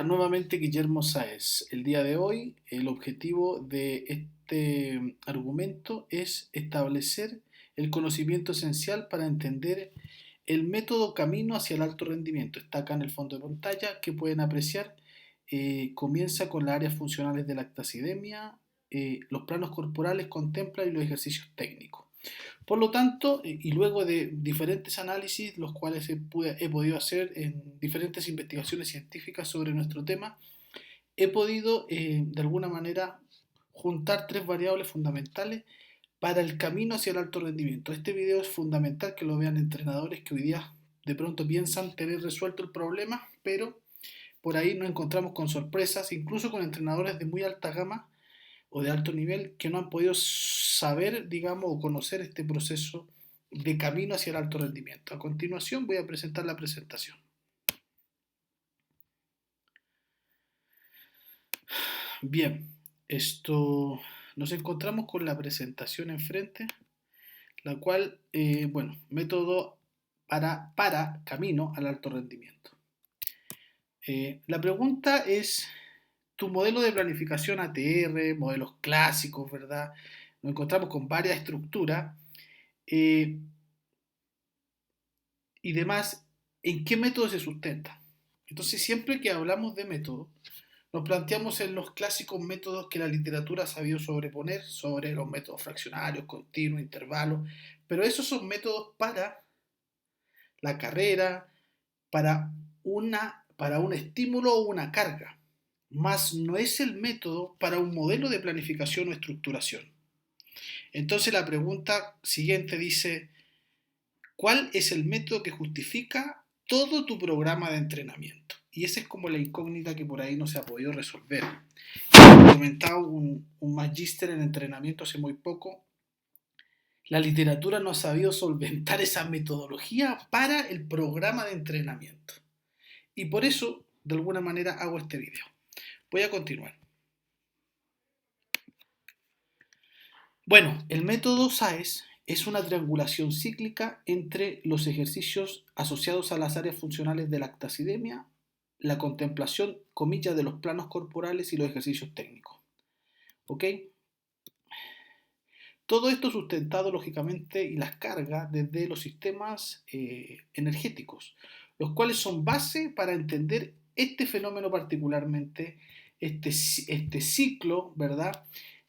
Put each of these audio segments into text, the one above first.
Nuevamente Guillermo Sáez. El día de hoy el objetivo de este argumento es establecer el conocimiento esencial para entender el método camino hacia el alto rendimiento. Está acá en el fondo de pantalla que pueden apreciar. Comienza con las áreas funcionales de la lactacidemia, los planos corporales contempla y los ejercicios técnicos. Por lo tanto, y luego de diferentes análisis, los cuales he podido hacer en diferentes investigaciones científicas sobre nuestro tema, he podido de alguna manera juntar tres variables fundamentales para el camino hacia el alto rendimiento. Este video es fundamental que lo vean entrenadores que hoy día de pronto piensan tener resuelto el problema, pero por ahí nos encontramos con sorpresas, incluso con entrenadores de muy alta gama o de alto nivel que no han podido saber, digamos, o conocer este proceso de camino hacia el alto rendimiento. A continuación voy a presentar la presentación. Bien, esto nos encontramos con la presentación enfrente, la cual, bueno, método para camino al alto rendimiento. La pregunta es, tu modelo de planificación ATR, modelos clásicos, ¿verdad? Nos encontramos con varias estructuras y demás, ¿en qué método se sustenta? Entonces, siempre que hablamos de método, nos planteamos en los clásicos métodos que la literatura ha sabido sobreponer sobre los métodos fraccionarios, continuos, intervalos, pero esos son métodos para la carrera, para un estímulo o una carga, más no es el método para un modelo de planificación o estructuración. Entonces la pregunta siguiente dice, ¿cuál es el método que justifica todo tu programa de entrenamiento? Y esa es como la incógnita que por ahí no se ha podido resolver. He comentado un magíster en entrenamiento hace muy poco. La literatura no ha sabido solventar esa metodología para el programa de entrenamiento. Y por eso, de alguna manera, hago este video. Voy a continuar. Bueno, el método SAES es una triangulación cíclica entre los ejercicios asociados a las áreas funcionales de la lactacidemia, la contemplación, comillas, de los planos corporales y los ejercicios técnicos. ¿Ok? Todo esto sustentado lógicamente y las cargas desde los sistemas energéticos, los cuales son base para entender este fenómeno particularmente, este ciclo, ¿verdad?,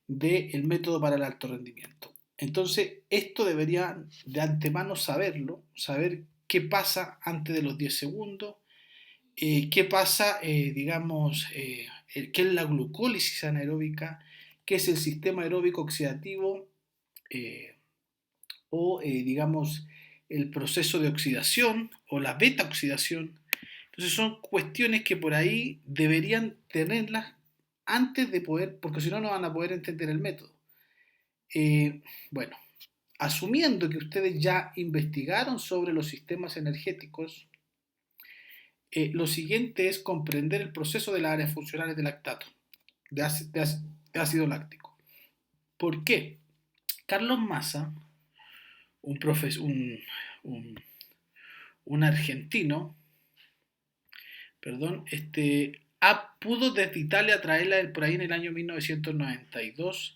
del método para el alto rendimiento. Entonces, esto debería de antemano saberlo, saber qué pasa antes de los 10 segundos, qué pasa, digamos, qué es la glucólisis anaeróbica, qué es el sistema aeróbico oxidativo, eh, digamos, el proceso de oxidación o la beta oxidación. Entonces son cuestiones que por ahí deberían tenerlas antes de poder, porque si no, no van a poder entender el método. Bueno, asumiendo que ustedes ya investigaron sobre los sistemas energéticos, lo siguiente es comprender el proceso de las áreas funcionales del lactato, de ácido láctico. ¿Por qué? Carlos Massa, un, un, un argentino, perdón, pudo desde Italia traerla por ahí en el año 1992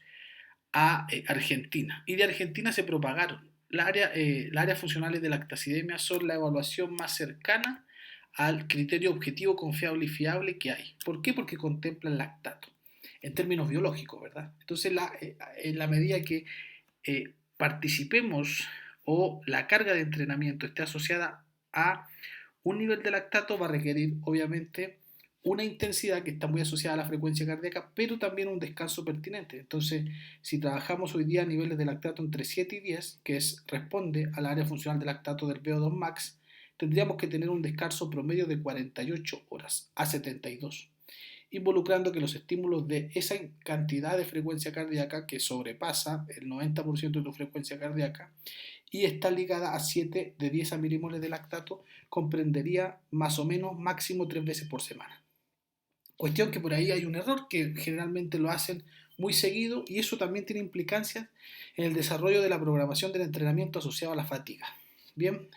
a Argentina. Y de Argentina se propagaron. Las áreas funcionales de lactacidemia son la evaluación más cercana al criterio objetivo, confiable y fiable que hay. ¿Por qué? Porque contempla el lactato, en términos biológicos, ¿verdad? Entonces, en la medida que participemos o la carga de entrenamiento esté asociada a un nivel de lactato, va a requerir obviamente una intensidad que está muy asociada a la frecuencia cardíaca, pero también un descanso pertinente. Entonces, si trabajamos hoy día a niveles de lactato entre 7 y 10, que responde al área funcional de lactato del VO2 max, tendríamos que tener un descanso promedio de 48 horas a 72, involucrando que los estímulos de esa cantidad de frecuencia cardíaca que sobrepasa el 90% de tu frecuencia cardíaca y está ligada a 7 de 10 a milimoles de lactato, comprendería más o menos máximo 3 veces por semana. Cuestión que por ahí hay un error que generalmente lo hacen muy seguido y eso también tiene implicancias en el desarrollo de la programación del entrenamiento asociado a la fatiga. Bien,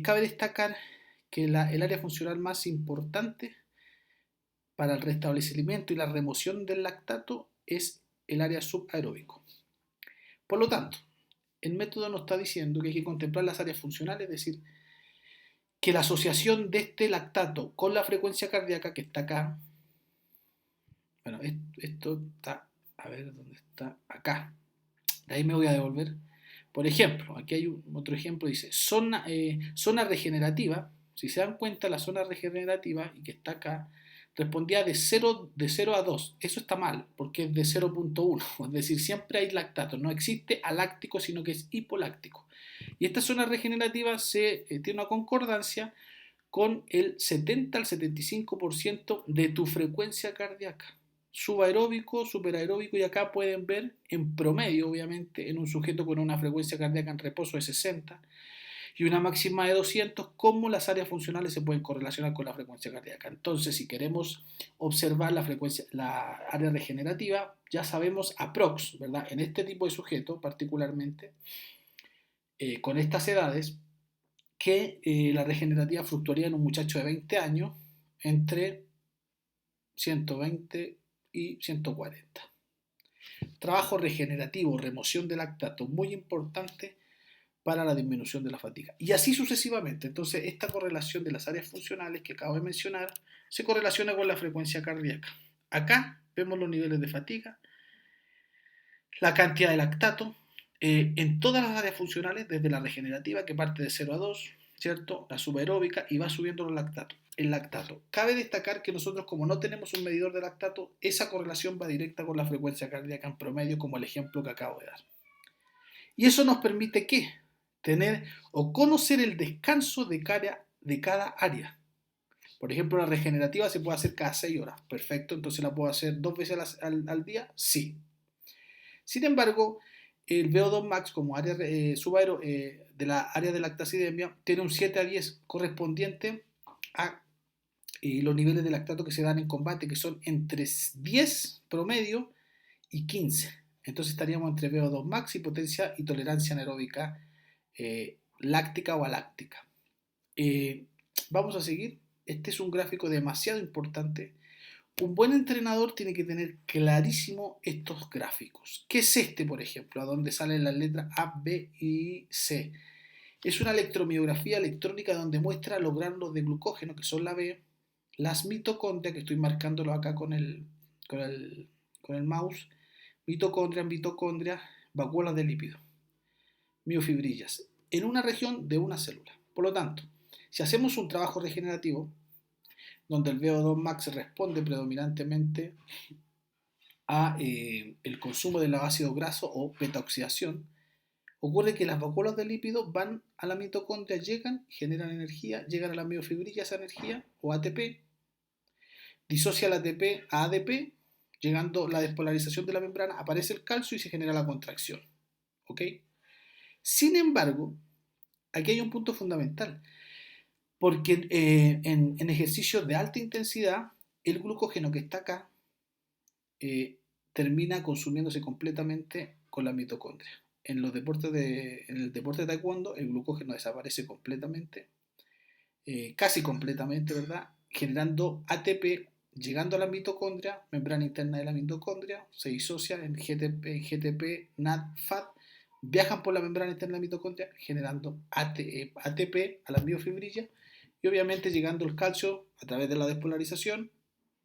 cabe destacar que el área funcional más importante para el restablecimiento y la remoción del lactato es el área subaeróbico. Por lo tanto, el método nos está diciendo que hay que contemplar las áreas funcionales, es decir, que la asociación de este lactato con la frecuencia cardíaca que está acá, bueno, esto está, a ver, ¿dónde está? Acá. De ahí me voy a devolver. Por ejemplo, aquí hay otro ejemplo, dice zona regenerativa. Si se dan cuenta, la zona regenerativa, y que está acá, respondía de 0 a 2. Eso está mal, porque es de 0.1. Es decir, siempre hay lactato. No existe aláctico, sino que es hipoláctico. Y esta zona regenerativa tiene una concordancia con el 70 al 75% de tu frecuencia cardíaca. Subaeróbico, superaeróbico, y acá pueden ver en promedio, obviamente, en un sujeto con una frecuencia cardíaca en reposo de 60 y una máxima de 200, cómo las áreas funcionales se pueden correlacionar con la frecuencia cardíaca. Entonces, si queremos observar la área regenerativa, ya sabemos aprox, ¿verdad? En este tipo de sujeto, particularmente, con estas edades, que la regenerativa fluctuaría en un muchacho de 20 años entre 120 y 140. Trabajo regenerativo, remoción de lactato, muy importante para la disminución de la fatiga. Y así sucesivamente. Entonces, esta correlación de las áreas funcionales que acabo de mencionar se correlaciona con la frecuencia cardíaca. Acá vemos los niveles de fatiga, la cantidad de lactato, en todas las áreas funcionales, desde la regenerativa, que parte de 0 a 2, ¿cierto? La subaeróbica, y va subiendo el lactato. Cabe destacar que nosotros, como no tenemos un medidor de lactato, esa correlación va directa con la frecuencia cardíaca en promedio, como el ejemplo que acabo de dar. Y eso nos permite, ¿qué? Tener o conocer el descanso de cada área. Por ejemplo, la regenerativa se puede hacer cada 6 horas. Perfecto, entonces la puedo hacer 2 veces al día. Sí. Sin embargo, el VO2 max como área de la área de lactacidemia tiene un 7 a 10 correspondiente a los niveles de lactato que se dan en combate, que son entre 10 promedio y 15. Entonces estaríamos entre VO2 max y potencia y tolerancia anaeróbica láctica o aláctica. Vamos a seguir. Este es un gráfico demasiado importante. Un buen entrenador tiene que tener clarísimo estos gráficos. ¿Qué es este, por ejemplo? A donde salen las letras A, B y C. Es una electromiografía electrónica donde muestra los granos de glucógeno, que son la B, las mitocondrias, que estoy marcándolo acá con el mouse, mitocondria, vacuolas de lípido, miofibrillas, en una región de una célula. Por lo tanto, si hacemos un trabajo regenerativo, donde el VO2 max responde predominantemente a el consumo del ácido graso o beta-oxidación, ocurre que las vacuolas de lípidos van a la mitocondria, llegan, generan energía, llegan a la miofibrilla esa energía, o ATP, disocia el ATP a ADP, llegando la despolarización de la membrana, aparece el calcio y se genera la contracción. ¿Ok? Sin embargo, aquí hay un punto fundamental, porque en ejercicios de alta intensidad, el glucógeno que está acá termina consumiéndose completamente con la mitocondria. En el deporte de taekwondo, el glucógeno desaparece completamente, casi completamente, ¿verdad? Generando ATP, llegando a la mitocondria, membrana interna de la mitocondria, se disocia en GTP, NAD, FAT, viajan por la membrana interna de la mitocondria, generando ATP a la miofibrilla, y obviamente llegando el calcio a través de la despolarización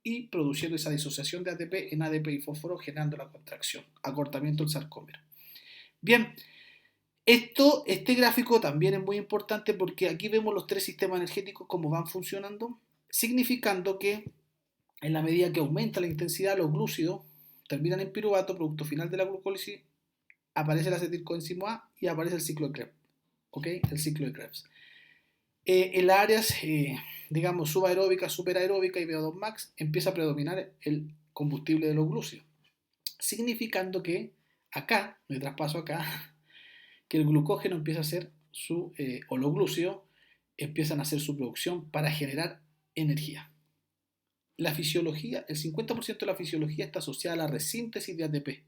y produciendo esa disociación de ATP en ADP y fósforo, generando la contracción, acortamiento del sarcómero. Bien, este gráfico también es muy importante porque aquí vemos los 3 sistemas energéticos cómo van funcionando, significando que en la medida que aumenta la intensidad, los glúcidos terminan en piruvato, producto final de la glucólisis, aparece el acetilcoenzimo A y aparece el ciclo de Krebs. ¿Ok? El ciclo de Krebs. En las áreas, digamos, subaeróbica, superaeróbica y VO2 max, empieza a predominar el combustible de los glúcidos, significando que acá, me traspaso acá, que el glucógeno empieza a hacer o los glúcidos empiezan a hacer su producción para generar energía. La fisiología, el 50% de la fisiología está asociada a la resíntesis de ATP.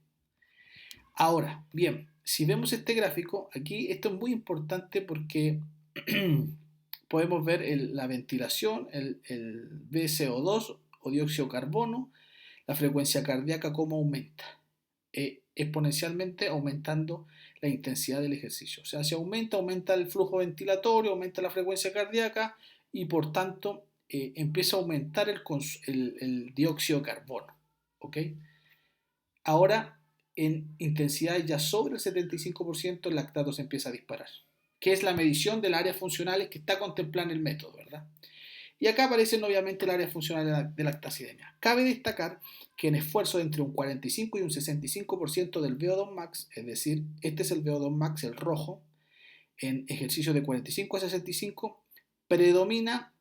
Ahora, bien, si vemos este gráfico, aquí esto es muy importante porque podemos ver la ventilación, el VCO2 o dióxido de carbono, la frecuencia cardíaca cómo aumenta, exponencialmente aumentando la intensidad del ejercicio. O sea, si aumenta el flujo ventilatorio, aumenta la frecuencia cardíaca y por tanto empieza a aumentar el dióxido de carbono. ¿Ok? Ahora, en intensidades ya sobre el 75%, el lactato se empieza a disparar, que es la medición de las áreas funcionales que está contemplada en el método, ¿verdad? Y acá aparecen obviamente las áreas funcionales de lactacidemia. Cabe destacar que en esfuerzos entre un 45 y un 65% del VO2 max, es decir, este es el VO2 max, el rojo, en ejercicios de 45 a 65, predomina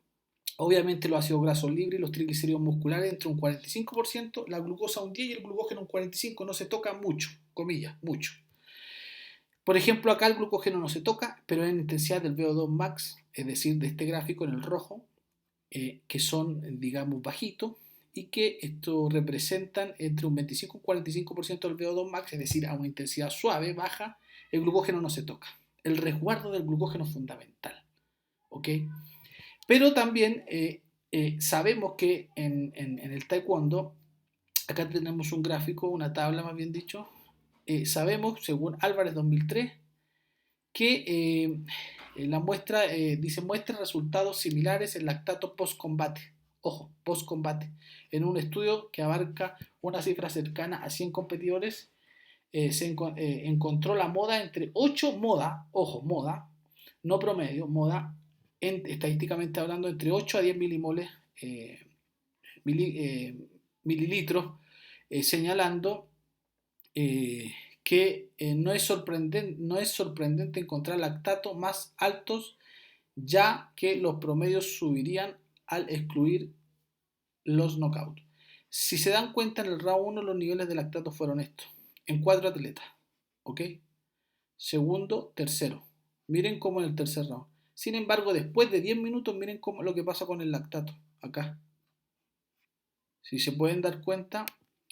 obviamente los ácidos grasos libres y los triglicéridos musculares entre un 45%, la glucosa un 10 y el glucógeno un 45%, no se toca mucho, comillas, mucho. Por ejemplo, acá el glucógeno no se toca, pero en intensidad del VO2 max, es decir, de este gráfico en el rojo, que son, digamos, bajitos y que esto representan entre un 25 y un 45% del VO2 max, es decir, a una intensidad suave, baja, el glucógeno no se toca. El resguardo del glucógeno es fundamental. ¿Ok? Pero también sabemos que en el taekwondo, acá tenemos un gráfico, una tabla más bien dicho, sabemos, según Álvarez 2003, que la muestra dice muestra resultados similares en lactato post-combate. Ojo, post-combate. En un estudio que abarca una cifra cercana a 100 competidores, se encontró la moda entre 8 ojo, moda, no promedio, moda, estadísticamente hablando, entre 8 a 10 milimoles, mili, mililitros, señalando que no es sorprendente encontrar lactatos más altos, ya que los promedios subirían al excluir los knockouts. Si se dan cuenta, en el round 1 los niveles de lactato fueron estos, en 4 atletas, ¿ok? Segundo, tercero. Miren cómo en el tercer round. Sin embargo, después de 10 minutos, miren cómo lo que pasa con el lactato, acá. Si se pueden dar cuenta,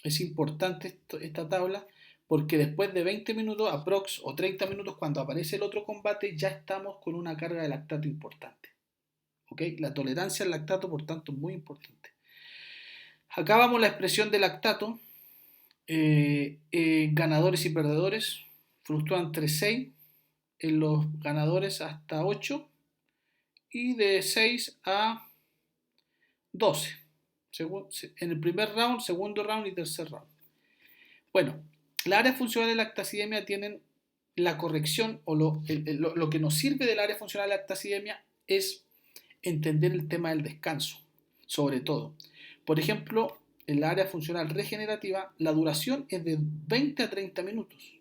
es importante esta tabla, porque después de 20 minutos aprox o 30 minutos cuando aparece el otro combate ya estamos con una carga de lactato importante. ¿Ok? La tolerancia al lactato por tanto es muy importante. Acá vamos la expresión de lactato. Ganadores y perdedores fluctúan entre 6 en los ganadores hasta 8 y de 6 a 12 en el primer round, segundo round y tercer round. Bueno, las áreas funcionales de lactacidemia tienen la corrección o lo que nos sirve del área funcional de lactacidemia es entender el tema del descanso, sobre todo. Por ejemplo, en la área funcional regenerativa, la duración es de 20 a 30 minutos.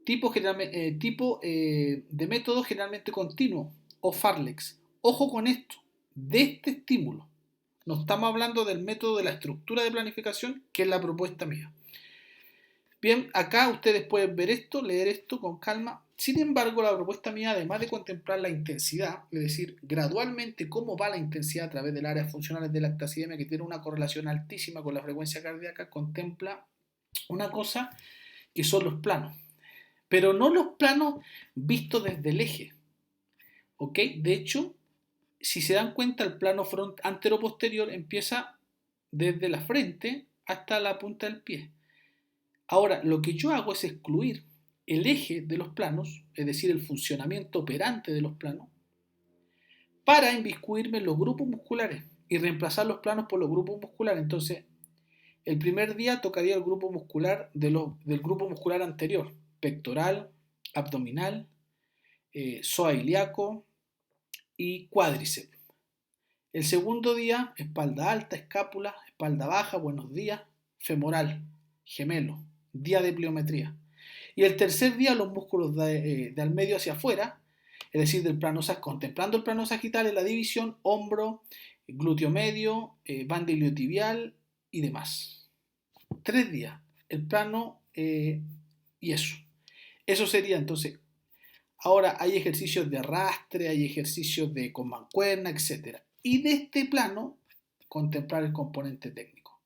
Tipo de método generalmente continuo o Farlex. Ojo con esto, de este estímulo. No estamos hablando del método de la estructura de planificación, que es la propuesta mía. Bien, acá ustedes pueden ver esto, leer esto con calma. Sin embargo, la propuesta mía, además de contemplar la intensidad, es decir, gradualmente cómo va la intensidad a través del áreas funcionales de lactacidemia, que tiene una correlación altísima con la frecuencia cardíaca, contempla una cosa que son los planos. Pero no los planos vistos desde el eje. ¿Ok? De hecho, si se dan cuenta, el plano antero-posterior empieza desde la frente hasta la punta del pie. Ahora, lo que yo hago es excluir el eje de los planos, es decir, el funcionamiento operante de los planos, para inmiscuirme en los grupos musculares y reemplazar los planos por los grupos musculares. Entonces, el primer día tocaría el grupo muscular del grupo muscular anterior, pectoral, abdominal, psoas ilíaco y cuádriceps. El segundo día, espalda alta, escápula, espalda baja, buenos días, femoral, gemelo, día de pliometría. Y el tercer día, los músculos de al medio hacia afuera, es decir, del plano, contemplando el plano sagital en la división, hombro, glúteo medio, banda iliotibial y demás. 3 días, el plano y eso. Eso sería entonces. Ahora hay ejercicios de arrastre, hay ejercicios de con mancuerna, etc. Y de este plano, contemplar el componente técnico.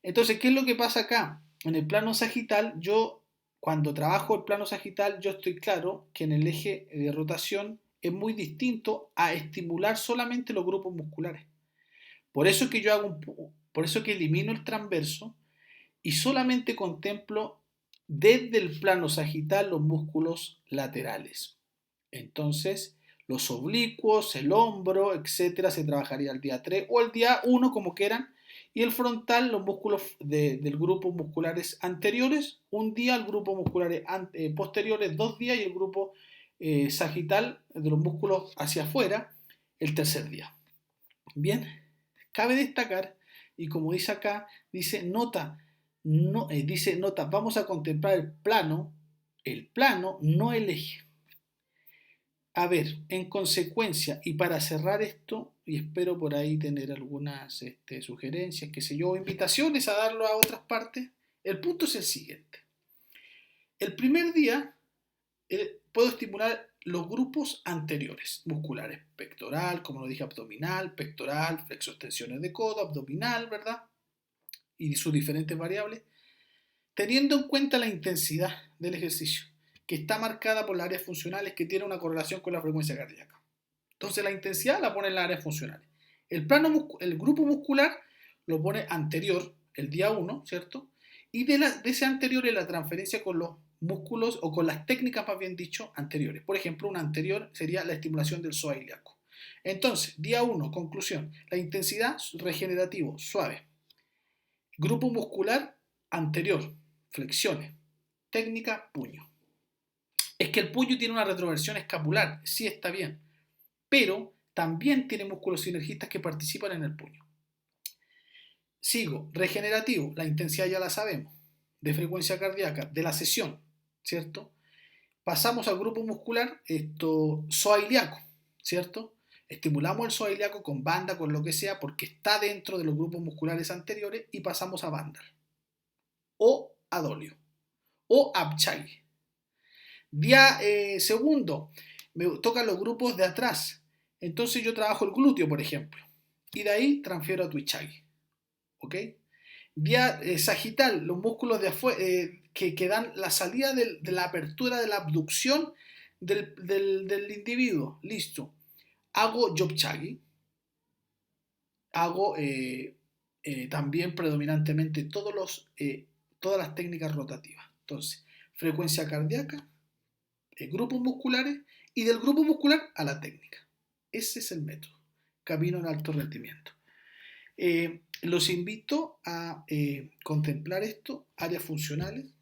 Entonces, ¿qué es lo que pasa acá? En el plano sagital, cuando trabajo el plano sagital, yo estoy claro que en el eje de rotación es muy distinto a estimular solamente los grupos musculares. Por eso es que yo hago Por eso que elimino el transverso y solamente contemplo desde el plano sagital los músculos laterales. Entonces, los oblicuos, el hombro, etcétera, se trabajaría el día 3 o el día 1, como quieran. Y el frontal, los músculos del grupo musculares anteriores, un día, el grupo musculares posteriores, 2 días, y el grupo sagital de los músculos hacia afuera, el tercer día. Bien, cabe destacar, y como dice acá, dice nota, no, dice nota, vamos a contemplar el plano, no el eje. A ver, en consecuencia, y para cerrar esto, y espero por ahí tener algunas sugerencias, qué sé yo, invitaciones a darlo a otras partes, el punto es el siguiente. El primer día puedo estimular los grupos anteriores, musculares, pectoral, como lo dije, abdominal, pectoral, flexo-extensiones de codo, abdominal, ¿verdad? Y sus diferentes variables, teniendo en cuenta la intensidad del ejercicio, que está marcada por las áreas funcionales que tiene una correlación con la frecuencia cardíaca. Entonces la intensidad la pone en las áreas funcionales. El grupo muscular lo pone anterior, el día 1, ¿cierto? Y de ese anterior es la transferencia con los músculos o con las técnicas, más bien dicho, anteriores. Por ejemplo, una anterior sería la estimulación del psoas ilíaco. Entonces, día 1, conclusión, la intensidad regenerativo, suave. Grupo muscular anterior, flexiones. Técnica, puño. Es que el puño tiene una retroversión escapular, sí está bien, pero también tiene músculos sinergistas que participan en el puño. Sigo, regenerativo, la intensidad ya la sabemos, de frecuencia cardíaca, de la sesión, ¿cierto? Pasamos al grupo muscular, psoas ilíaco, ¿cierto? Estimulamos el psoas ilíaco con banda, con lo que sea, porque está dentro de los grupos musculares anteriores, y pasamos a bandal, o adolio, o abchai. Día segundo, me tocan los grupos de atrás, entonces yo trabajo el glúteo, por ejemplo, y de ahí transfiero a Twichai, ¿ok? Vía sagital, los músculos de que dan la salida de la apertura de la abducción del individuo. Listo. Hago Jobchagi. Hago también predominantemente todas las técnicas rotativas. Entonces, frecuencia cardíaca, grupos musculares, y del grupo muscular a la técnica. Ese es el método. Camino en alto rendimiento. Los invito a contemplar esto, áreas funcionales,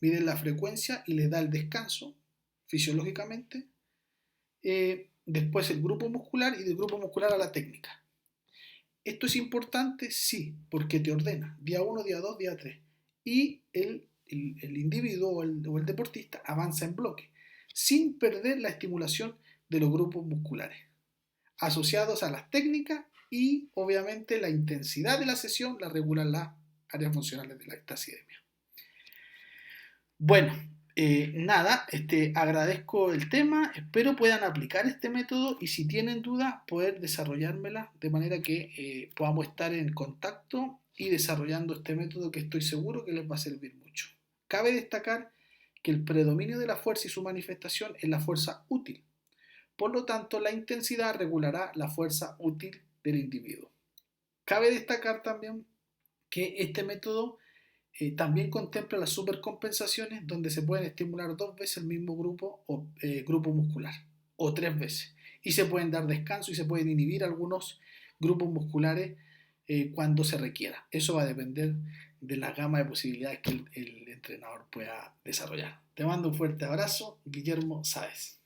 miden la frecuencia y les da el descanso fisiológicamente. Después el grupo muscular, y del grupo muscular a la técnica. ¿Esto es importante? Sí, porque te ordena día 1, día 2, día 3. Y el individuo o el deportista avanza en bloque, sin perder la estimulación de los grupos musculares, asociados a las técnicas, y obviamente la intensidad de la sesión la regulan las áreas funcionales de la taxidermia. Bueno, nada, agradezco el tema, espero puedan aplicar este método, y si tienen dudas poder desarrollármela de manera que podamos estar en contacto y desarrollando este método que estoy seguro que les va a servir mucho. Cabe destacar que el predominio de la fuerza y su manifestación es la fuerza útil. Por lo tanto, la intensidad regulará la fuerza útil del individuo. Cabe destacar también que este método también contempla las supercompensaciones, donde se pueden estimular 2 veces el mismo grupo o grupo muscular, o 3 veces. Y se pueden dar descanso y se pueden inhibir algunos grupos musculares cuando se requiera. Eso va a depender de la gama de posibilidades que el entrenador pueda desarrollar. Te mando un fuerte abrazo, Guillermo Sáez.